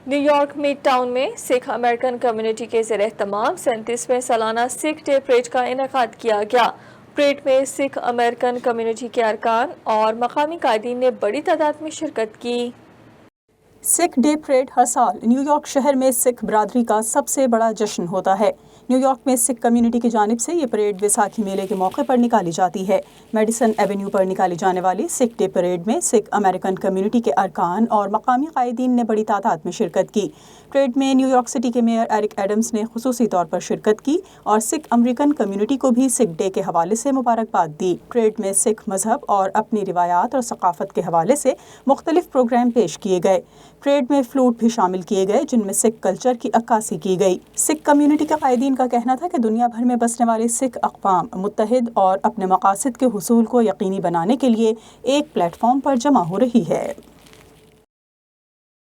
New York mid town में Sikh American community के ज़ेर-ए-एहतमाम 37वें सालाना सिख डे परेड का इनेकाद किया गया। परेड में सिख अमेरिकन कम्युनिटी के अरकान और मकामी कायदीन ने बड़ी तादाद में शिरकत की। सिख डे परेड हर साल न्यूयॉर्क शहर में सिख बरादरी का सबसे बड़ा जश्न होता है। न्यूयॉर्क में सिख कम्युनिटी की जानिब से ये परेड बैसाखी मेले के मौके पर निकाली जाती है। मेडिसन एवेन्यू पर निकाली जाने वाली सिख डे परेड में सिख अमेरिकन कम्युनिटी के अरकान और मकामी कायदीन ने बड़ी तादाद में शिरकत की। परेड में न्यूयॉर्क सिटी के मेयर एरिक एडम्स ने खुसूसी तौर पर शिरकत की और सिख अमेरिकन कम्युनिटी को भी सिख डे के हवाले से मुबारकबाद दी। परेड में सिख मजहब और अपनी रिवायात और सकाफत के हवाले से मुख्तलिफ प्रोग्राम पेश किए गए। परेड में फ्लूट भी शामिल किए गए जिनमें सिख कल्चर की अक्कासी की गई। सिख कम्युनिटी के कायदीन का कहना था कि दुनिया भर में बसने वाले सिख अक़वाम मुत्तहिद और अपने मकासद के हुसूल को यकीनी बनाने के लिए एक प्लेटफॉर्म पर जमा हो रही है।